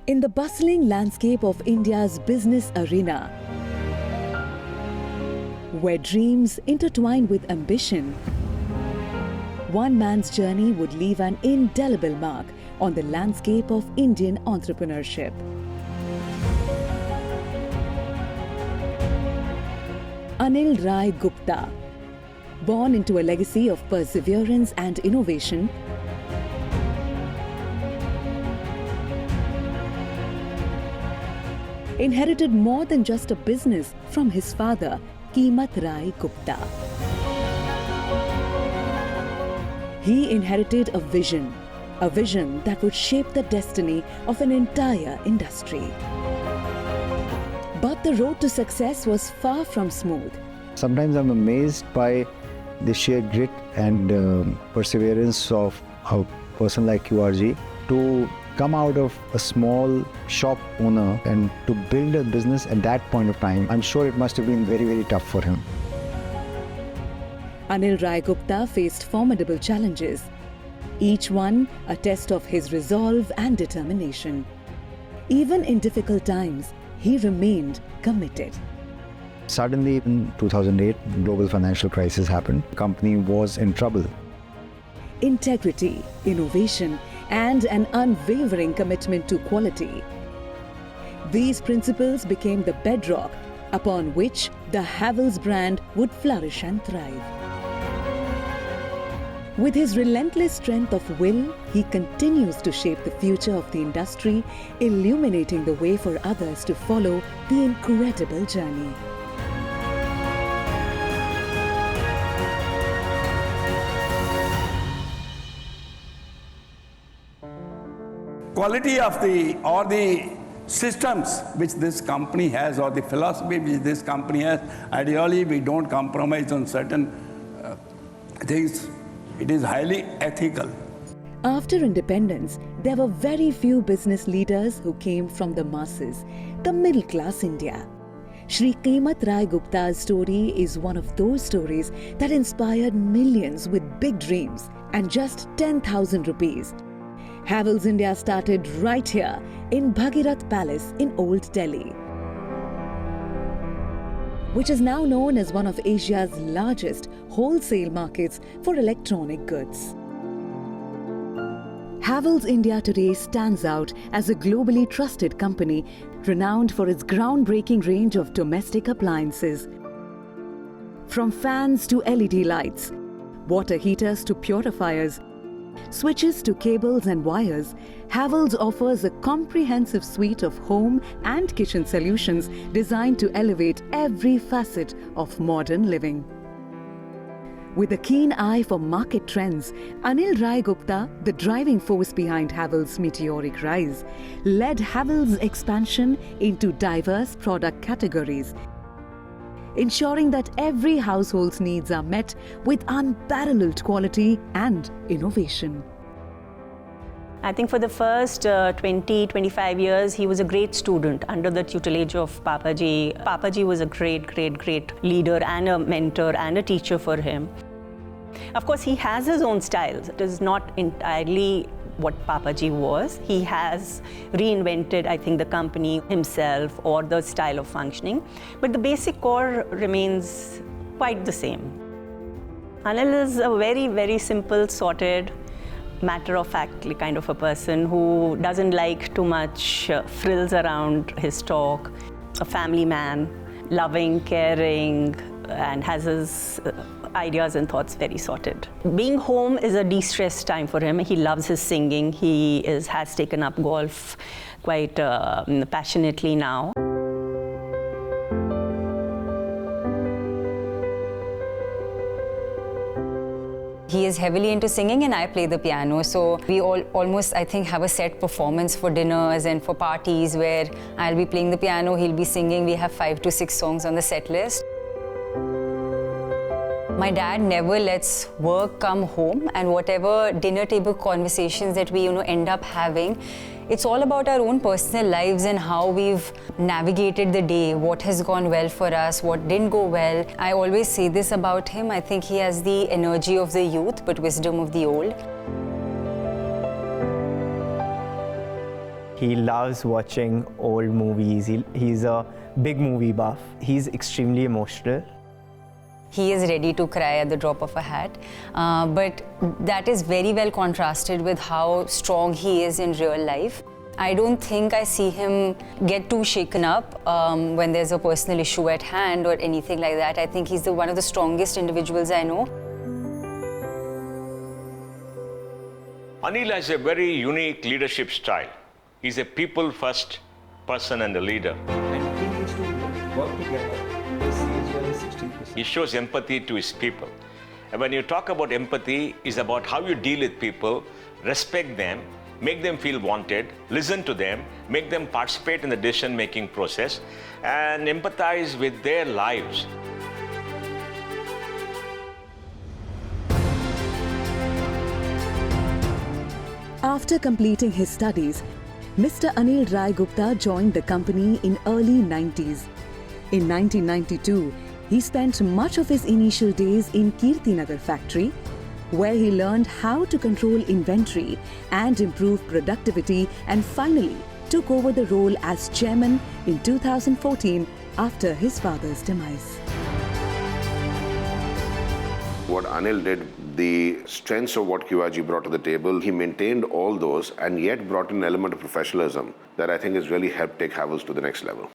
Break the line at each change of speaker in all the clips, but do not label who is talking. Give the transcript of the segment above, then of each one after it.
In the bustling landscape of India's business arena, where dreams intertwine with ambition, one man's journey would leave an indelible mark on the landscape of Indian entrepreneurship. Anil Rai Gupta, born into a legacy of perseverance and innovation, inherited more than just a business from his father, Kreativekutproduction Rai Gupta. He inherited a vision that would shape the destiny of an entire industry. But the road to success was far from smooth.
Sometimes I'm amazed by the sheer grit and perseverance of a person like QRG to come out of a small shop owner and to build a business at that point of time. I'm sure it must have been very, very tough for him.
Anil Rai Gupta faced formidable challenges, each one a test of his resolve and determination. Even in difficult times, he remained committed.
Suddenly in 2008, global financial crisis happened. The company was in trouble.
Integrity, innovation, and an unwavering commitment to quality. These principles became the bedrock upon which the Havells brand would flourish and thrive. With his relentless strength of will, he continues to shape the future of the industry, illuminating the way for others to follow the incredible journey.
Quality of the systems which this company has, or the philosophy which this company has, ideally we don't compromise on certain things. It is highly ethical.
After independence, there were very few business leaders who came from the masses, the middle class India. Shri Kreativekutproduction Rai Gupta's story is one of those stories that inspired millions with big dreams and just 10,000 rupees. Havells India started right here in Bhagirath Palace in Old Delhi, which is now known as one of Asia's largest wholesale markets for electronic goods. Havells India today stands out as a globally trusted company renowned for its groundbreaking range of domestic appliances. From fans to LED lights, water heaters to purifiers, switches to cables and wires, Havells offers a comprehensive suite of home and kitchen solutions designed to elevate every facet of modern living. With a keen eye for market trends, Anil Rai Gupta, the driving force behind Havells' meteoric rise, led Havells' expansion into diverse product categories, ensuring that every household's needs are met with unparalleled quality and innovation.
I think for the first 20-25 years, he was a great student under the tutelage of Papaji. Papaji was a great leader and a mentor and a teacher for him. Of course, he has his own styles. It is not entirely what Papaji was. He has reinvented, I think, the company himself or the style of functioning, but the basic core remains quite the same. Anil is a very simple, sorted, matter-of-factly kind of a person who doesn't like too much frills around his talk. A family man, loving, caring, and has his ideas and thoughts very sorted. Being home is a de-stress time for him. He loves his singing. He has taken up golf quite passionately now.
He is heavily into singing and I play the piano, so we almost, I think, have a set performance for dinners and for parties where I'll be playing the piano, he'll be singing. We have 5 to 6 songs on the set list. My dad never lets work come home, and whatever dinner table conversations that we end up having, it's all about our own personal lives and how we've navigated the day, what has gone well for us, what didn't go well. I always say this about him. I think he has the energy of the youth but wisdom of the old.
He loves watching old movies. He's a big movie buff. He's extremely emotional.
He is ready to cry at the drop of a hat. But that is very well contrasted with how strong he is in real life. I don't think I see him get too shaken up when there's a personal issue at hand or anything like that. I think he's one of the strongest individuals I know.
Anil has a very unique leadership style. He's a people-first person and a leader.
And he needs to work together.
He shows empathy to his people. And when you talk about empathy, it's about how you deal with people, respect them, make them feel wanted, listen to them, make them participate in the decision-making process, and empathize with their lives.
After completing his studies, Mr. Anil Rai Gupta joined the company in early 90s. In 1992, he spent much of his initial days in Kirtinagar factory, where he learned how to control inventory and improve productivity, and finally took over the role as chairman in 2014 after his father's demise.
What Anil did, the strengths of what QRG brought to the table, he maintained all those and yet brought in an element of professionalism that I think has really helped take Havells to the next level.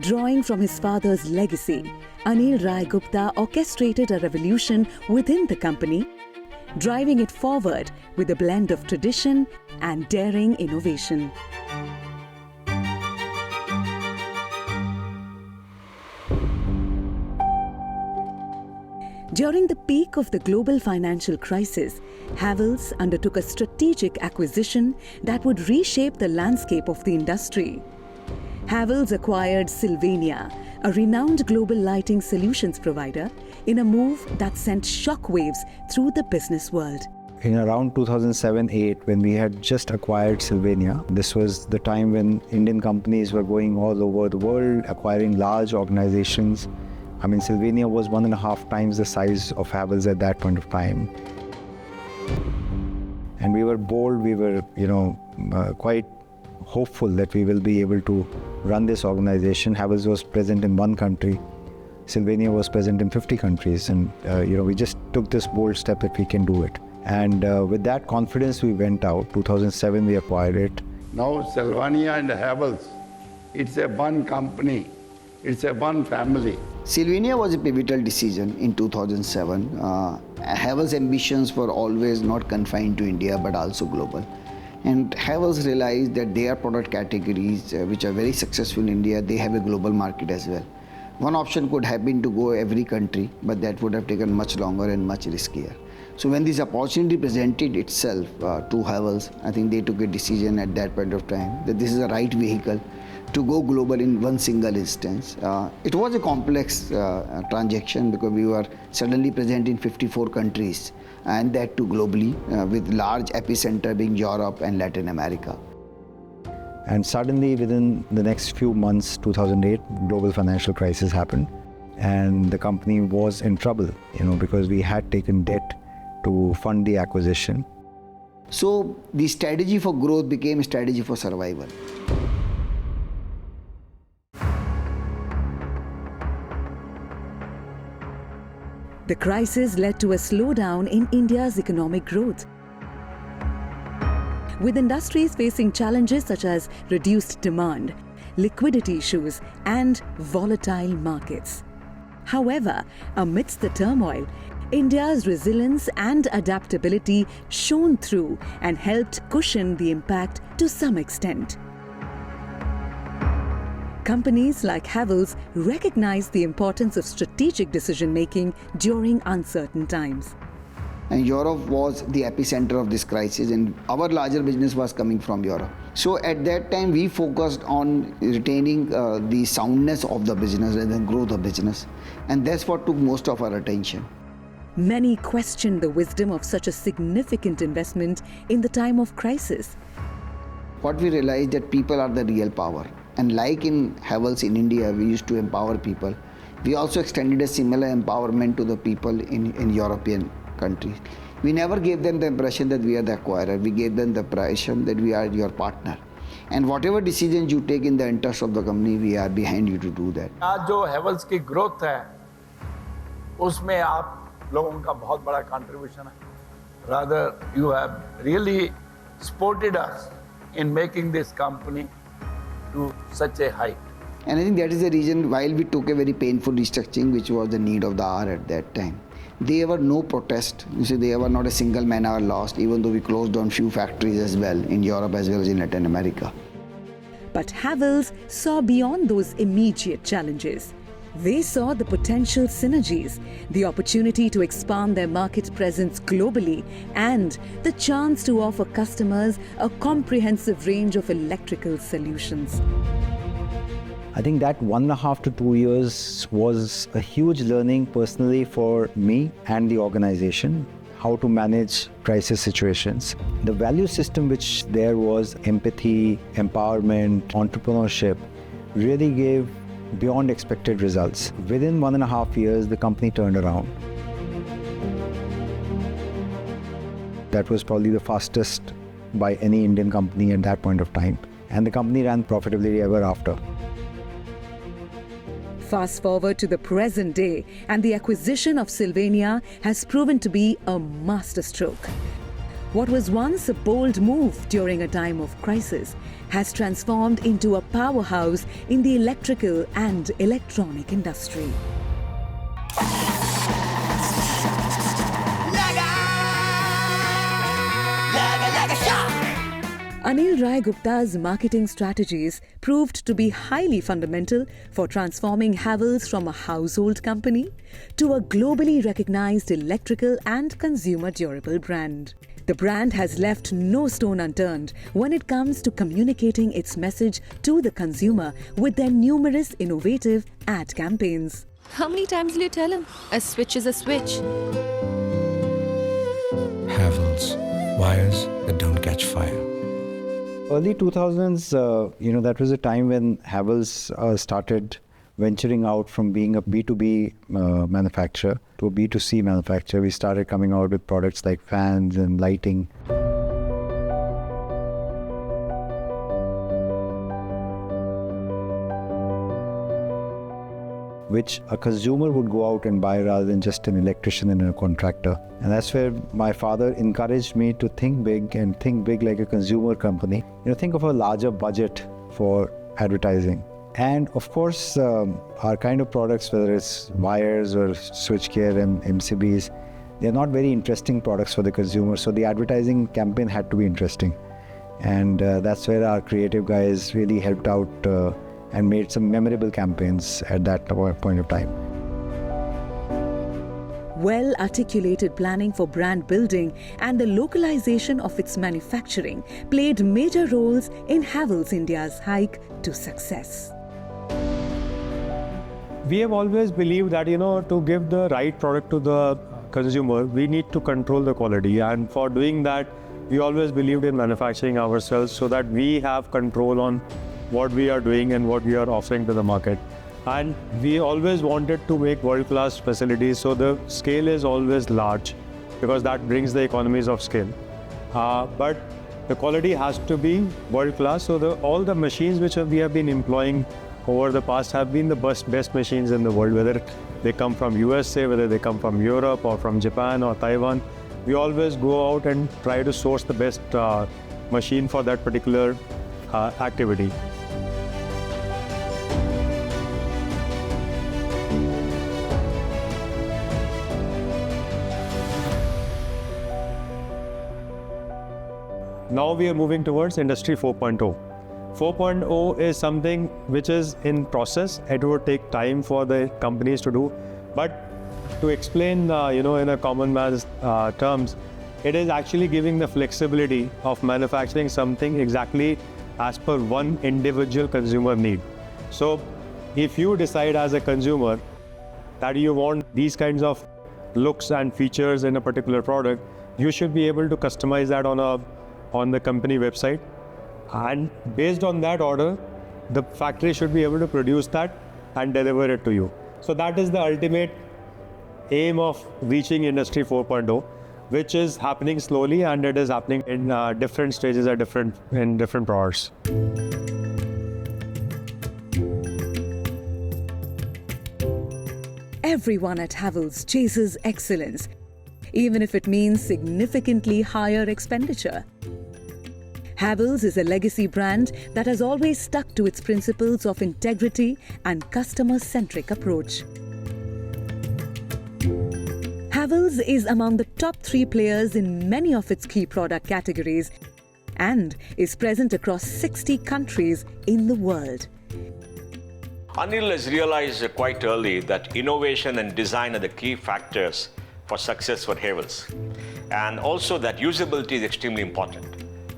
Drawing from his father's legacy, Anil Rai Gupta orchestrated a revolution within the company, driving it forward with a blend of tradition and daring innovation. During the peak of the global financial crisis, Havells undertook a strategic acquisition that would reshape the landscape of the industry. Havells acquired Sylvania, a renowned global lighting solutions provider, in a move that sent shockwaves through the business world.
In around 2007-8, when we had just acquired Sylvania, this was the time when Indian companies were going all over the world, acquiring large organizations. I mean, Sylvania was 1.5 times the size of Havells at that point of time. And we were bold, we were, quite hopeful that we will be able to run this organization. Havells was present in 1 country. Sylvania was present in 50 countries. And, we just took this bold step that we can do it. And with that confidence, we went out. 2007, we acquired it.
Now, Sylvania and Havells, it's a one company. It's a one family.
Sylvania was a pivotal decision in 2007. Havells' ambitions were always not confined to India but also global. And Havells realized that their product categories, which are very successful in India, they have a global market as well. One option could have been to go every country, but that would have taken much longer and much riskier. So when this opportunity presented itself to Havells, I think they took a decision at that point of time that this is the right vehicle to go global in one single instance. It was a complex transaction because we were suddenly present in 54 countries, and that too globally, with large epicenter being Europe and Latin America.
And suddenly, within the next few months, 2008, global financial crisis happened, and the company was in trouble, because we had taken debt to fund the acquisition.
So the strategy for growth became a strategy for survival.
The crisis led to a slowdown in India's economic growth, with industries facing challenges such as reduced demand, liquidity issues, and volatile markets. However, amidst the turmoil, India's resilience and adaptability shone through and helped cushion the impact to some extent. Companies like Havells recognize the importance of strategic decision-making during uncertain times.
And Europe was the epicenter of this crisis, and our larger business was coming from Europe. So at that time, we focused on retaining the soundness of the business rather than growth of business. And that's what took most of our attention.
Many questioned the wisdom of such a significant investment in the time of crisis.
What we realized that people are the real power. And like in Havells in India, we used to empower people. We also extended a similar empowerment to the people in European countries. We never gave them the impression that we are the acquirer. We gave them the impression that we are your partner. And whatever decisions you take in the interest of the company, we are behind you to do that.
आज जो हेवल्स की growth है, उसमें आप लोगों का बहुत बड़ा कंट्रीब्यूशन है. Rather, you have really supported us in making this company to such a height.
And I think that is the reason while we took a very painful restructuring, which was the need of the hour at that time, there were no protests. You see, there were not a single man hour lost, even though we closed down few factories as well in Europe as well as in Latin America.
But Havells saw beyond those immediate challenges. They saw the potential synergies, the opportunity to expand their market presence globally, and the chance to offer customers a comprehensive range of electrical solutions.
I think that 1.5 to 2 years was a huge learning personally for me and the organization, how to manage crisis situations. The value system which there was, empathy, empowerment, entrepreneurship, really gave beyond expected results. Within 1.5 years, the company turned around. That was probably the fastest by any Indian company at that point of time. And the company ran profitably ever after.
Fast forward to the present day, and the acquisition of Sylvania has proven to be a masterstroke. What was once a bold move during a time of crisis has transformed into a powerhouse in the electrical and electronic industry. Anil Rai Gupta's marketing strategies proved to be highly fundamental for transforming Havells from a household company to a globally recognized electrical and consumer durable brand. The brand has left no stone unturned when it comes to communicating its message to the consumer with their numerous innovative ad campaigns.
How many times will you tell him? A switch is a switch.
Havells, wires that don't catch fire.
Early 2000s, that was a time when Havells started venturing out from being a B2B manufacturer to a B2C manufacturer. We started coming out with products like fans and lighting. Which a consumer would go out and buy rather than just an electrician and a contractor. And that's where my father encouraged me to think big and think big like a consumer company. Think of a larger budget for advertising. And of course, our kind of products, whether it's wires or switchgear and MCBs, they're not very interesting products for the consumer. So the advertising campaign had to be interesting. And that's where our creative guys really helped out and made some memorable campaigns at that point of time.
Well-articulated planning for brand building and the localization of its manufacturing played major roles in Havells India's hike to success.
We have always believed that, to give the right product to the consumer, we need to control the quality. And for doing that, we always believed in manufacturing ourselves so that we have control on what we are doing and what we are offering to the market. And we always wanted to make world-class facilities, so the scale is always large because that brings the economies of scale. But the quality has to be world-class, so all the machines which we have been employing over the past have been the best machines in the world, whether they come from USA, whether they come from Europe or from Japan or Taiwan. We always go out and try to source the best machine for that particular activity. Now we are moving towards Industry 4.0. 4.0 is something which is in process. It would take time for the companies to do. But to explain, in a common man's terms, it is actually giving the flexibility of manufacturing something exactly as per one individual consumer need. So if you decide as a consumer that you want these kinds of looks and features in a particular product, you should be able to customize that on the company website. And based on that order, the factory should be able to produce that and deliver it to you. So that is the ultimate aim of reaching Industry 4.0, which is happening slowly, and it is happening in different stages in different products.
Everyone at Havells chases excellence, even if it means significantly higher expenditure. Havells is a legacy brand that has always stuck to its principles of integrity and customer-centric approach. Havells is among the top 3 players in many of its key product categories and is present across 60 countries in the world.
Anil has realized quite early that innovation and design are the key factors for success for Havells, and also that usability is extremely important.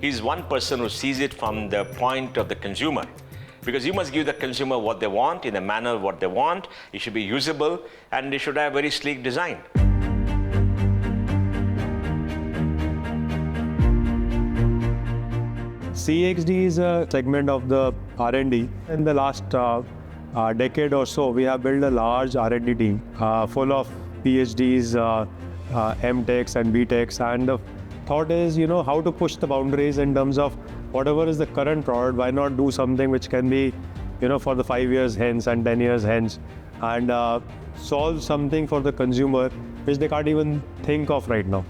He's one person who sees it from the point of the consumer, because you must give the consumer what they want in a manner what they want. It should be usable and it should have very sleek design.
CXD is a segment of the R&D. In the last decade or so, we have built a large R&D team full of PhDs, MTechs and BTechs, and the thought is, how to push the boundaries in terms of whatever is the current product. Why not do something which can be, for the 5 years hence and 10 years hence, and solve something for the consumer which they can't even think of right now.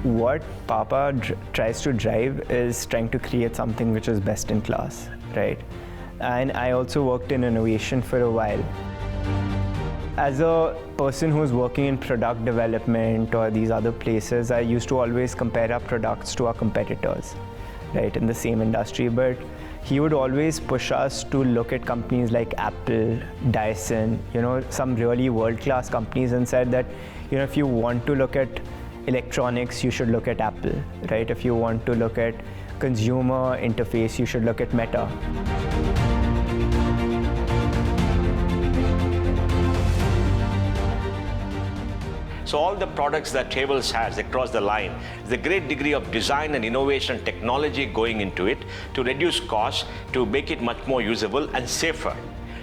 What Papa tries to drive is trying to create something which is best in class, right? And I also worked in innovation for a while. As a person who's working in product development or these other places, I used to always compare our products to our competitors, right, in the same industry. But he would always push us to look at companies like Apple, Dyson, some really world-class companies, and said that, if you want to look at electronics, you should look at Apple, right? If you want to look at consumer interface, you should look at Meta.
So all the products that Havells has across the line, the great degree of design and innovation technology going into it to reduce costs, to make it much more usable and safer.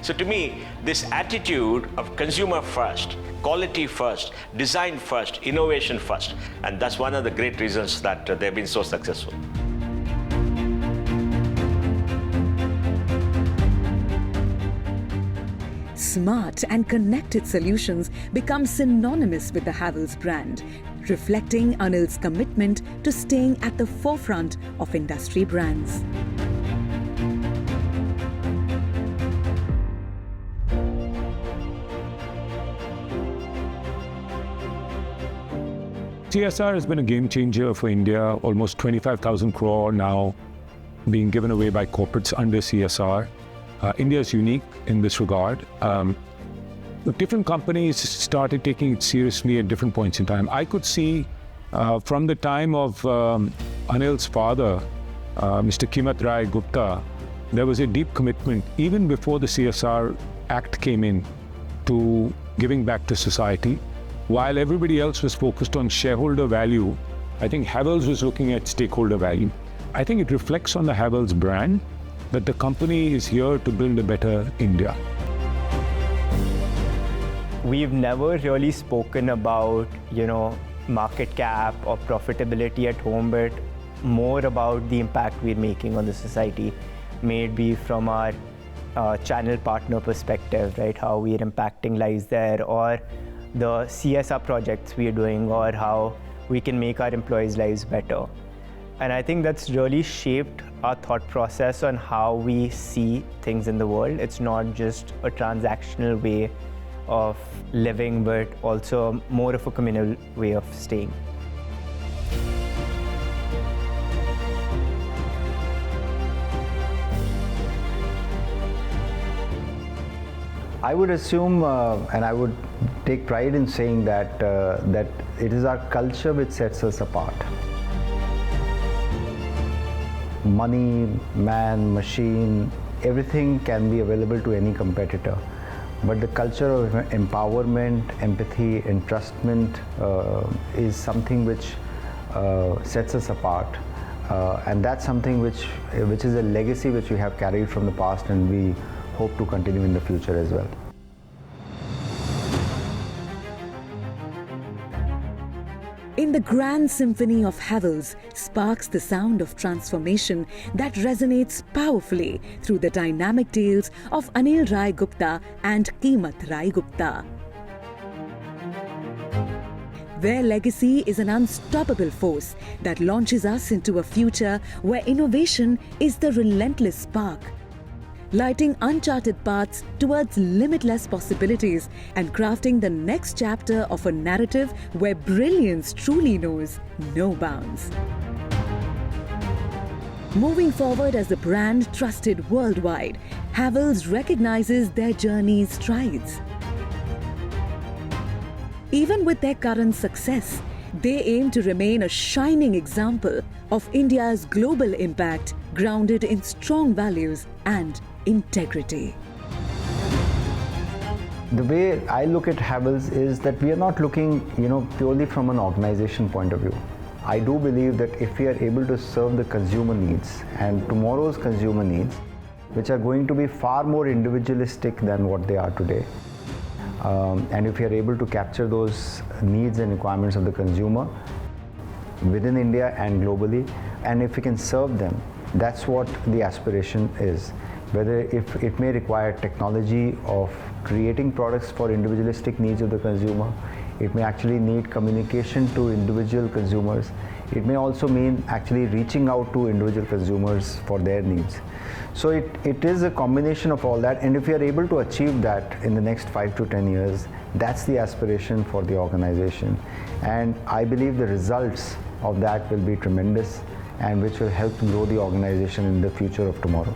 So to me, this attitude of consumer first, quality first, design first, innovation first, and that's one of the great reasons that they've been so successful.
Smart and connected solutions become synonymous with the Havells brand, reflecting Anil's commitment to staying at the forefront of industry brands.
CSR has been a game changer for India. Almost 25,000 crore now being given away by corporates under CSR. India is unique in this regard. Different companies started taking it seriously at different points in time. I could see from the time of Anil's father, Mr. Kimat Rai Gupta, there was a deep commitment, even before the CSR Act came in, to giving back to society. While everybody else was focused on shareholder value, I think Havells was looking at stakeholder value. I think it reflects on the Havells brand that the company is here to build a better India.
We've never really spoken about, market cap or profitability at home, but more about the impact we're making on the society, may it be from our channel partner perspective, right, how we're impacting lives there, or the CSR projects we are doing, or how we can make our employees' lives better. And I think that's really shaped our thought process on how we see things in the world. It's not just a transactional way of living, but also more of a communal way of staying.
I would assume, and I would take pride in saying that that it is our culture which sets us apart. Money, man, machine, everything can be available to any competitor. But the culture of empowerment, empathy, entrustment is something which sets us apart. And that's something which is a legacy which we have carried from the past, and we hope to continue in the future as well.
In the grand symphony of Havells sparks the sound of transformation that resonates powerfully through the dynamic tales of Anil Rai Gupta and Keemat Rai Gupta. Their legacy is an unstoppable force that launches us into a future where innovation is the relentless spark, lighting uncharted paths towards limitless possibilities and crafting the next chapter of a narrative where brilliance truly knows no bounds. Moving forward as a brand trusted worldwide, Havells recognizes their journey's strides. Even with their current success, they aim to remain a shining example of India's global impact grounded in strong values and integrity.
The way I look at Havells is that we are not looking, purely from an organization point of view. I do believe that if we are able to serve the consumer needs and tomorrow's consumer needs, which are going to be far more individualistic than what they are today, and if we are able to capture those needs and requirements of the consumer within India and globally, and if we can serve them, that's what the aspiration is. Whether if it may require technology of creating products for individualistic needs of the consumer, it may actually need communication to individual consumers. It may also mean actually reaching out to individual consumers for their needs. So it is a combination of all that, and if we are able to achieve that in the next 5 to 10 years, that's the aspiration for the organization. And I believe the results of that will be tremendous and which will help to grow the organization in the future of tomorrow.